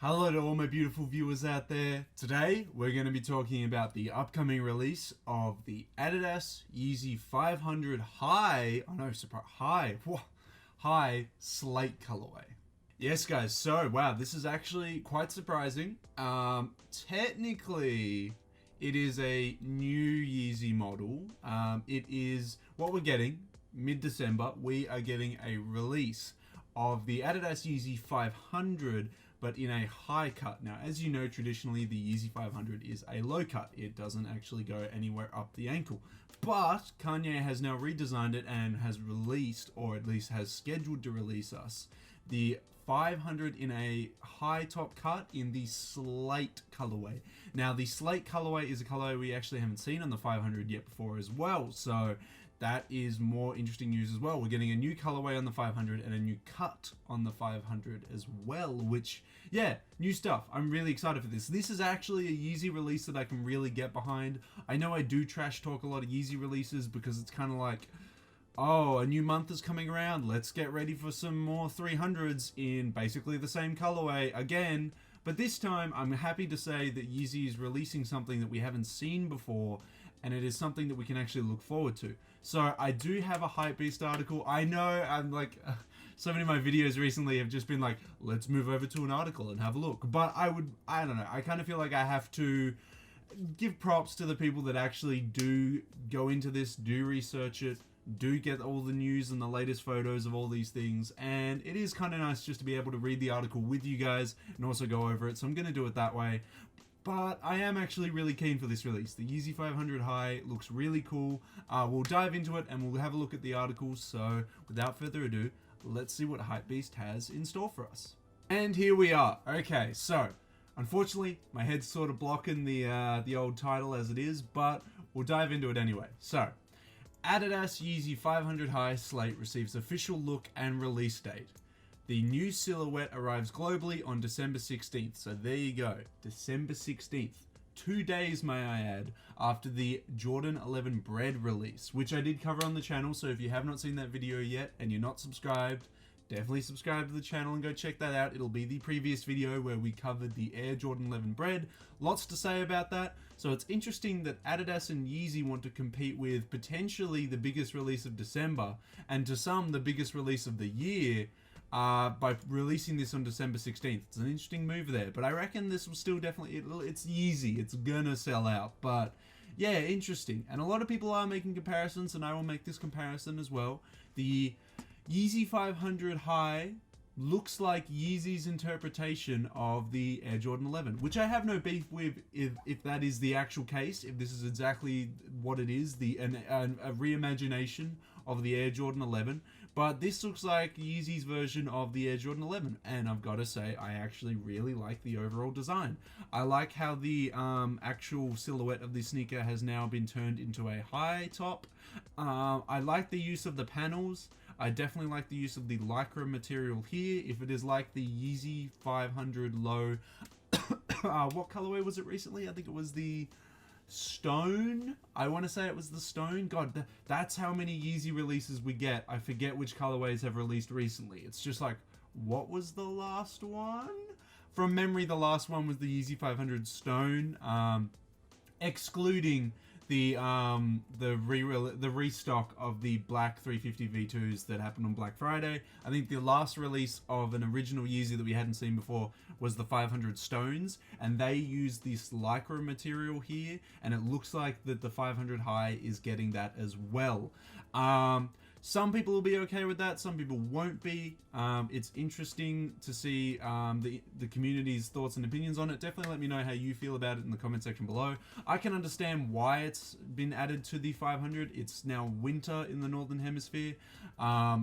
Hello to all my beautiful viewers out there. Today we're going to be talking about the upcoming release of the Adidas Yeezy 500 High, High Slate colorway. Yes guys, so wow, this is actually quite surprising. Technically it is a new Yeezy model. It is what we're getting mid-December. We are getting a release of the Adidas Yeezy 500, but in a high cut. Now, as you know, traditionally the Yeezy 500 is a low cut. It doesn't actually go anywhere up the ankle. But Kanye has now redesigned it and has released, or at least has scheduled to release us, the 500 in a high top cut in the Slate colorway. Now, the Slate colorway is a colorway we actually haven't seen on the 500 yet before as well. So that is more interesting news as well. We're getting a new colorway on the 500 and a new cut on the 500 as well, which, yeah, new stuff. I'm really excited for this. This is actually a Yeezy release that I can really get behind. I know I do trash talk a lot of Yeezy releases because it's kind of like, oh, a new month is coming around. Let's get ready for some more 300s in basically the same colorway again. But this time, I'm happy to say that Yeezy is releasing something that we haven't seen before, and it is something that we can actually look forward to. So I do have a Hypebeast article. I know I'm like, so many of my videos recently have just been like, let's move over to an article and have a look. But I don't know, I kind of feel like I have to give props to the people that actually do go into this, do research it, do get all the news and the latest photos of all these things. And it is kind of nice just to be able to read the article with you guys and also go over it. So I'm going to do it that way. But I am actually really keen for this release. The Yeezy 500 High looks really cool. We'll dive into it and we'll have a look at the articles. So without further ado, let's see what Hypebeast has in store for us. And here we are. Okay, so unfortunately, my head's sort of blocking the old title as it is, but we'll dive into it anyway. So, Adidas Yeezy 500 High Slate receives official look and release date. The new silhouette arrives globally on December 16th. So there you go, December 16th. 2 days, may I add, after the Jordan 11 Bread release, which I did cover on the channel. So if you have not seen that video yet and you're not subscribed, definitely subscribe to the channel and go check that out. It'll be the previous video where we covered the Air Jordan 11 Bread. Lots to say about that. So it's interesting that Adidas and Yeezy want to compete with potentially the biggest release of December, and to some, the biggest release of the year, by releasing this on December 16th. It's an interesting move there, but I reckon this will still definitely, it's Yeezy, it's gonna sell out. But yeah, interesting. And a lot of people are making comparisons, and I will make this comparison as well. The Yeezy 500 High looks like Yeezy's interpretation of the Air Jordan 11, which I have no beef with if that is the actual case, if this is exactly what it is, a reimagination of the Air Jordan 11. But this looks like Yeezy's version of the Air Jordan 11, and I've got to say, I actually really like the overall design. I like how the actual silhouette of the sneaker has now been turned into a high top. I like the use of the panels. I definitely like the use of the Lycra material here. If it is like the Yeezy 500 low, what colorway was it recently? I think it was the Stone. I want to say it was the Stone. God, that's how many Yeezy releases we get. I forget which colorways have released recently. It's just like, what was the last one? From memory, the last one was the Yeezy 500 Stone, excluding the restock of the black 350 V2s that happened on Black Friday. I think the last release of an original Yeezy that we hadn't seen before was the 500 Stones, and they used this Lycra material here, and it looks like that the 500 High is getting that as well. Some people will be okay with that, some people won't be. It's interesting to see the community's thoughts and opinions on it. Definitely let me know how you feel about it in the comment section below. I can understand why it's been added to the 500. It's now winter in the Northern Hemisphere.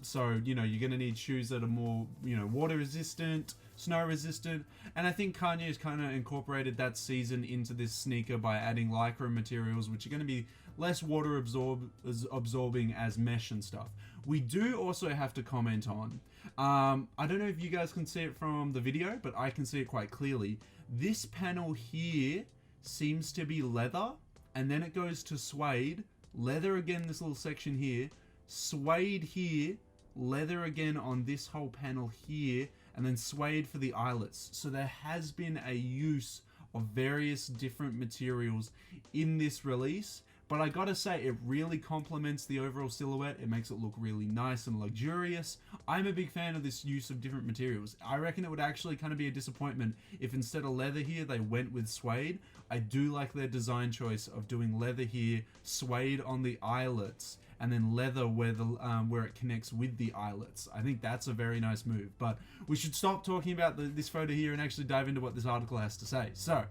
So, you know, you're going to need shoes that are more, you know, water resistant, snow resistant, and I think Kanye has kind of incorporated that season into this sneaker by adding Lycra materials, which are going to be less water absorbing as mesh and stuff. We do also have to comment on, I don't know if you guys can see it from the video, but I can see it quite clearly. This panel here seems to be leather, and then it goes to suede, leather again, this little section here, suede here, leather again on this whole panel here, and then suede for the eyelets. So there has been a use of various different materials in this release, but I gotta say, it really complements the overall silhouette. It makes it look really nice and luxurious. I'm a big fan of this use of different materials. I reckon it would actually kind of be a disappointment if instead of leather here, they went with suede. I do like their design choice of doing leather here, suede on the eyelets, and then leather where it connects with the eyelets. I think that's a very nice move. But we should stop talking about this photo here and actually dive into what this article has to say. So,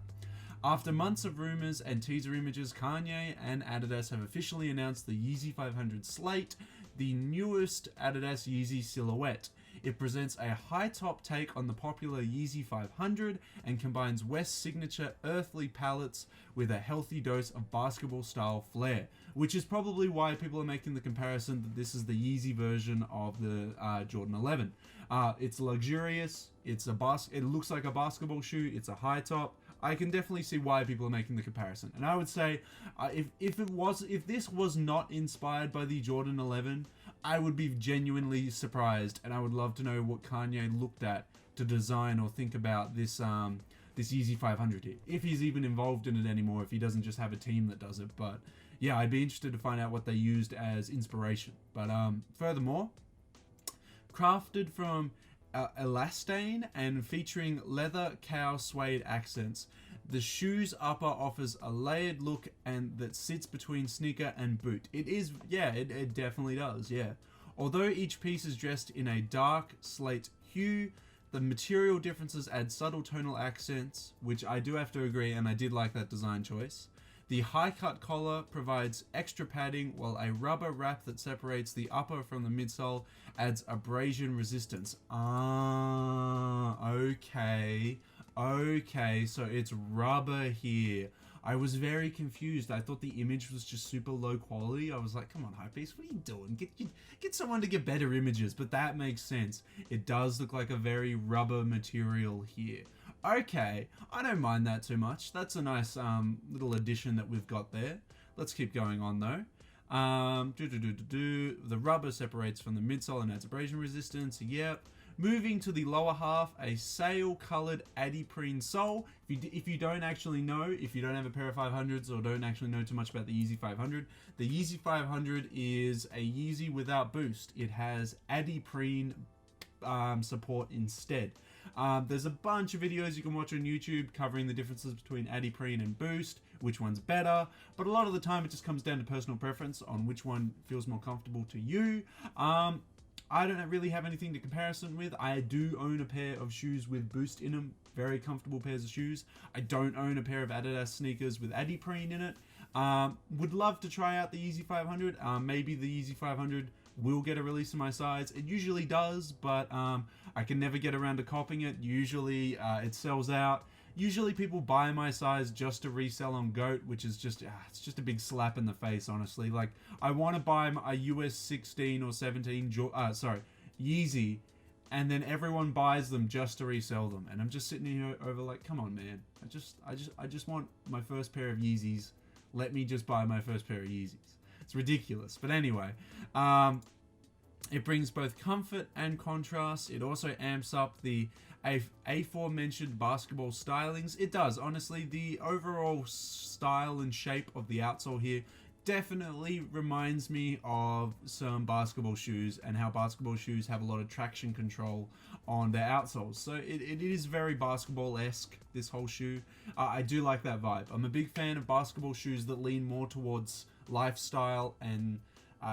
after months of rumors and teaser images, Kanye and Adidas have officially announced the Yeezy 500 Slate, the newest Adidas Yeezy silhouette. It presents a high-top take on the popular Yeezy 500 and combines West's signature earthly palettes with a healthy dose of basketball-style flair, which is probably why people are making the comparison that this is the Yeezy version of the Jordan 11. It's luxurious. It looks like a basketball shoe. It's a high top. I can definitely see why people are making the comparison. And I would say, if this was not inspired by the Jordan 11, I would be genuinely surprised, and I would love to know what Kanye looked at to design or think about this this Yeezy 500 here. If he's even involved in it anymore, if he doesn't just have a team that does it. But yeah, I'd be interested to find out what they used as inspiration. But furthermore, crafted from elastane and featuring leather cow suede accents, the shoe's upper offers a layered look and that sits between sneaker and boot. It definitely does, yeah. Although each piece is dressed in a dark slate hue, the material differences add subtle tonal accents, which I do have to agree, and I did like that design choice. The high-cut collar provides extra padding, while a rubber wrap that separates the upper from the midsole adds abrasion resistance. Okay, so it's rubber here. I was very confused. I thought the image was just super low quality. I was like, come on, Hypebeast, what are you doing? Get someone to get better images, but that makes sense. It does look like a very rubber material here. Okay, I don't mind that too much. That's a nice little addition that we've got there. Let's keep going on though. The rubber separates from the midsole and adds abrasion resistance. Yep. Moving to the lower half, a sail-colored adiprene sole. If you don't actually know, if you don't have a pair of 500s or don't actually know too much about the Yeezy 500, the Yeezy 500 is a Yeezy without boost. It has adiprene support instead. There's a bunch of videos you can watch on YouTube covering the differences between adiprene and boost, which one's better, but a lot of the time it just comes down to personal preference on which one feels more comfortable to you. I don't really have anything to comparison with. I do own a pair of shoes with boost in them, very comfortable pairs of shoes. I don't own a pair of Adidas sneakers with adiprene in it. Would love to try out the Yeezy 500. Maybe the Yeezy 500 will get a release in my size. It usually does, but I can never get around to copying it. Usually it sells out. Usually people buy my size just to resell on GOAT, which is just it's just a big slap in the face, honestly. Like, I want to buy a US 16 or 17 Yeezy, and then everyone buys them just to resell them, and I'm just sitting here over like, come on, man. I just want my first pair of Yeezys. Let me just buy my first pair of Yeezys. It's ridiculous, but anyway. It brings both comfort and contrast. It also amps up the aforementioned basketball stylings. It does, honestly. The overall style and shape of the outsole here definitely reminds me of some basketball shoes and how basketball shoes have a lot of traction control on their outsoles. So it is very basketball-esque, this whole shoe. I do like that vibe. I'm a big fan of basketball shoes that lean more towards lifestyle and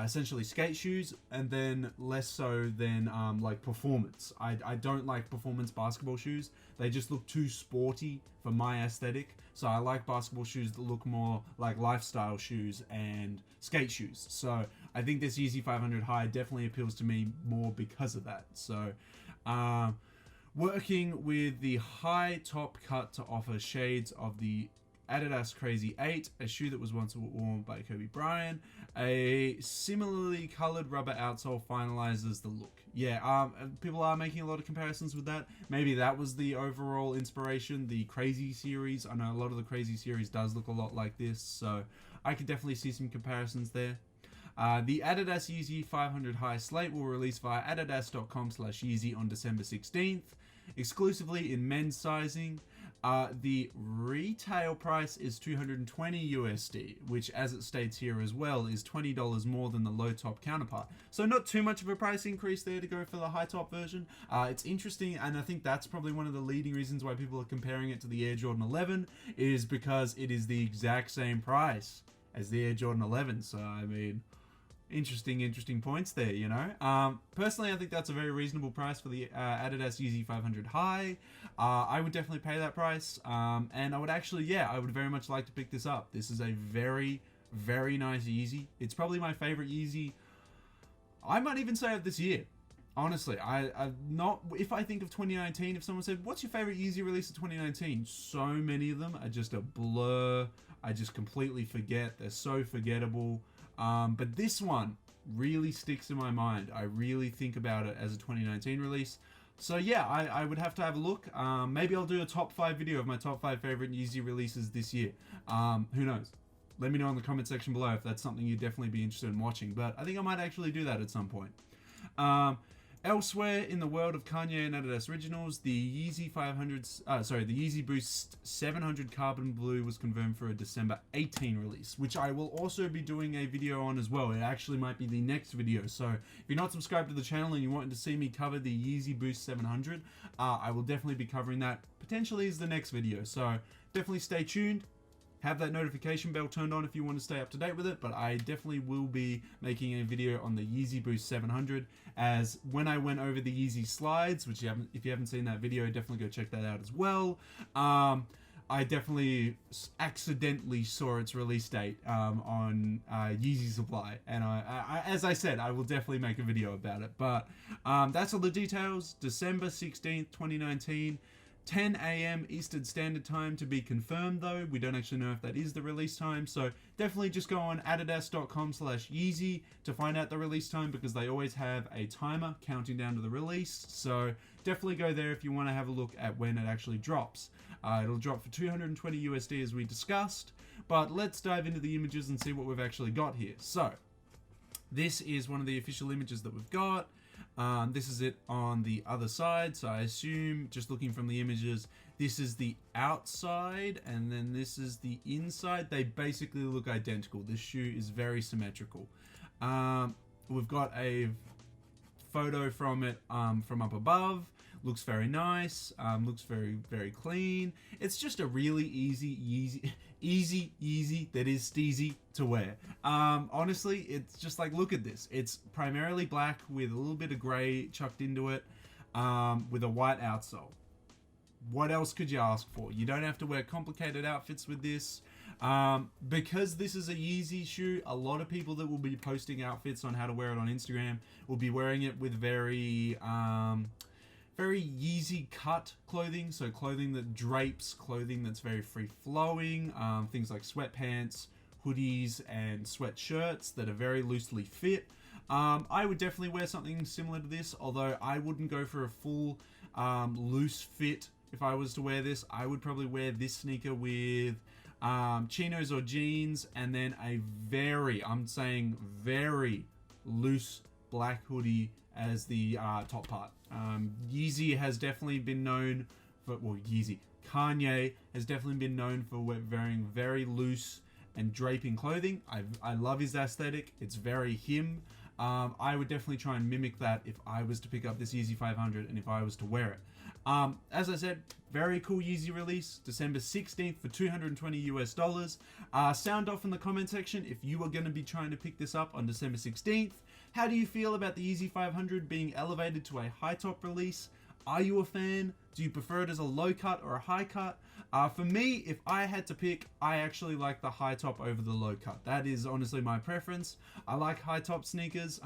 essentially skate shoes, and then less so than like performance. I don't like performance basketball shoes. They just look too sporty for my aesthetic. So I like basketball shoes that look more like lifestyle shoes and skate shoes. So I think this Yeezy 500 High definitely appeals to me more because of that. So working with the high top cut to offer shades of the Adidas Crazy 8, a shoe that was once worn by Kobe Bryant. A similarly colored rubber outsole finalizes the look. Yeah, people are making a lot of comparisons with that. Maybe that was the overall inspiration, the Crazy series. I know a lot of the Crazy series does look a lot like this, so I could definitely see some comparisons there. The Adidas Yeezy 500 High Slate will release via adidas.com/Yeezy on December 16th. exclusively in men's sizing. The retail price is $220 USD, which, as it states here as well, is $20 more than the low top counterpart. So not too much of a price increase there to go for the high top version. It's interesting, and I think that's probably one of the leading reasons why people are comparing it to the Air Jordan 11, is because it is the exact same price as the Air Jordan 11. So I mean, interesting points there, you know. Personally, I think that's a very reasonable price for the Adidas Yeezy 500 High. I would definitely pay that price, and I would actually, I would very much like to pick this up. This is a very nice Yeezy. It's probably my favorite Yeezy, I might even say, of this year. Honestly, I'm not. If I think of 2019, if someone said, "What's your favorite Yeezy release of 2019?" So many of them are just a blur. I just completely forget. They're so forgettable. But this one really sticks in my mind. I really think about it as a 2019 release. So yeah, I would have to have a look. Maybe I'll do a top 5 video of my top 5 favorite Yeezy releases this year. Who knows? Let me know in the comment section below if that's something you'd definitely be interested in watching. But I think I might actually do that at some point. Elsewhere in the world of Kanye and Adidas Originals, the Yeezy the Yeezy Boost 700 Carbon Blue was confirmed for a December 18 release, which I will also be doing a video on as well. It actually might be the next video. So if you're not subscribed to the channel and you want to see me cover the Yeezy Boost 700, I will definitely be covering that potentially as the next video. So definitely stay tuned. Have that notification bell turned on if you want to stay up to date with it, but I definitely will be making a video on the Yeezy Boost 700, as when I went over the Yeezy slides, which if you haven't seen that video, definitely go check that out as well. I definitely accidentally saw its release date on Yeezy Supply, and as I said, I will definitely make a video about it. But that's all the details. December 16th, 2019. 10 a.m. Eastern Standard Time to be confirmed, though. We don't actually know if that is the release time, so definitely just go on adidas.com/Yeezy to find out the release time, because they always have a timer counting down to the release. So definitely go there if you want to have a look at when it actually drops. It'll drop for $220 USD as we discussed, but let's dive into the images and see what we've actually got here. So this is one of the official images that we've got. This is it on the other side, so I assume, just looking from the images, this is the outside and then this is the inside. They basically look identical. This shoe is very symmetrical. We've got a photo from it from up above. Looks very nice. Looks very clean. It's just a really easy that is steezy to wear. Honestly, it's just like, look at this. It's primarily black with a little bit of gray chucked into it, with a white outsole. What else could you ask for? You don't have to wear complicated outfits with this. Because this is a Yeezy shoe, a lot of people that will be posting outfits on how to wear it on Instagram will be wearing it with very Yeezy cut clothing, so clothing that drapes, clothing that's very free flowing, things like sweatpants, hoodies, and sweatshirts that are very loosely fit. I would definitely wear something similar to this, although I wouldn't go for a full loose fit. If I was to wear this, I would probably wear this sneaker with chinos or jeans, and then a very loose black hoodie as the top part. Yeezy has definitely been known for, Kanye has definitely been known for wearing very loose and draping clothing. I love his aesthetic. It's very him. I would definitely try and mimic that if I was to pick up this Yeezy 500 and if I was to wear it. As I said, very cool Yeezy release, December 16th for $220 US. Sound off in the comment section if you are going to be trying to pick this up on December 16th. How do you feel about the Yeezy 500 being elevated to a high top release? Are you a fan? Do you prefer it as a low cut or a high cut? For me, if I had to pick, I actually like the high top over the low cut. That is honestly my preference. I like high top sneakers,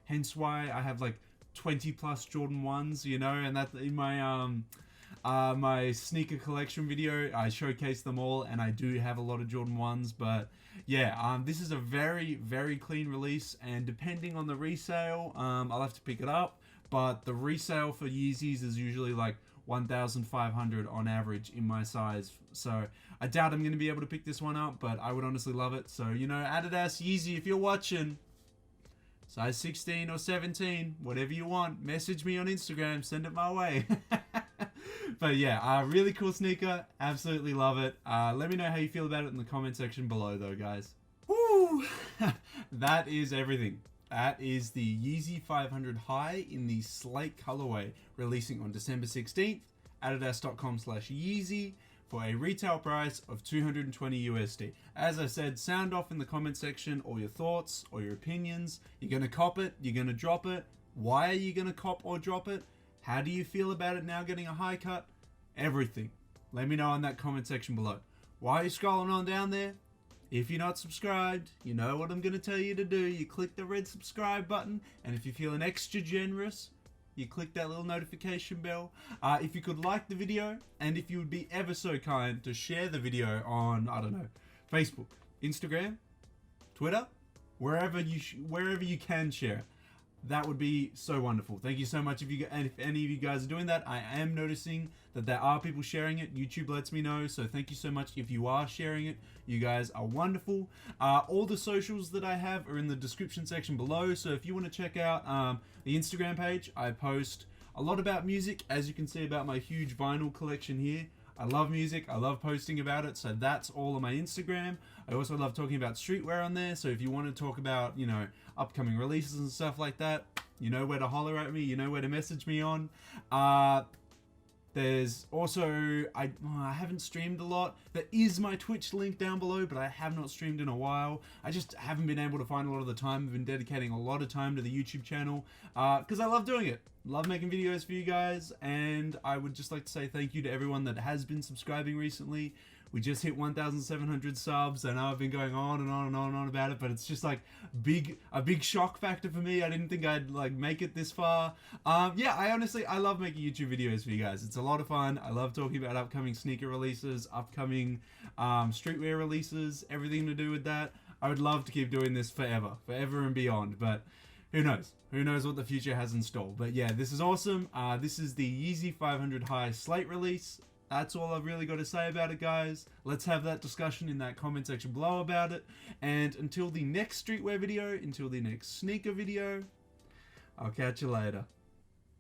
hence why I have like 20 plus Jordan 1s, you know, and that in my my sneaker collection video, I showcase them all, and I do have a lot of Jordan 1s. But yeah, this is a very clean release, and depending on the resale, I'll have to pick it up. But the resale for Yeezys is usually like 1,500 on average in my size, so I doubt I'm going to be able to pick this one up, but I would honestly love it. So, you know, Adidas Yeezy, if you're watching, size 16 or 17, whatever you want, message me on Instagram, send it my way. But yeah, really cool sneaker. Absolutely love it. Let me know how you feel about it in the comment section below though, guys. Woo! That is everything. That is the Yeezy 500 High in the Slate colorway, releasing on December 16th. Adidas.com/Yeezy for a retail price of 220 USD. As I said, sound off in the comment section all your thoughts or your opinions. You're gonna cop it, you're gonna drop it. Why are you gonna cop or drop it? How do you feel about it now getting a high cut? Everything. Let me know in that comment section below. While you're scrolling on down there, if you're not subscribed, you know what I'm going to tell you to do. You click the red subscribe button, and if you're feeling extra generous, you click that little notification bell. If you could like the video, and if you would be ever so kind to share the video on, I don't know, Facebook, Instagram, Twitter, wherever you can share it. That would be so wonderful. Thank you so much. And if any of you guys are doing that, I am noticing that there are people sharing it. YouTube lets me know, so thank you so much if you are sharing it. You guys are wonderful. All the socials that I have are in the description section below, so if you want to check out the Instagram page, I post a lot about music, as you can see about my huge vinyl collection here. I love music, I love posting about it, so that's all on my Instagram. I also love talking about streetwear on there, so if you want to talk about, you know, upcoming releases and stuff like that, you know where to holler at me, you know where to message me on. There's also, I haven't streamed a lot. There is my Twitch link down below, but I have not streamed in a while. I just haven't been able to find a lot of the time. I've been dedicating a lot of time to the YouTube channel because I love doing it. Love making videos for you guys, and I would just like to say thank you to everyone that has been subscribing recently. We just hit 1,700 subs. I know I've been going on and on and on and on about it, but it's just like a big shock factor for me. I didn't think I'd like make it this far. Yeah, I love making YouTube videos for you guys. It's a lot of fun. I love talking about upcoming sneaker releases, upcoming streetwear releases, everything to do with that. I would love to keep doing this forever and beyond, but who knows? Who knows what the future has in store? But yeah, this is awesome. This is the Yeezy 500 High Slate release. That's all I've really got to say about it, guys. Let's have that discussion in that comment section below about it. And until the next streetwear video, until the next sneaker video, I'll catch you later.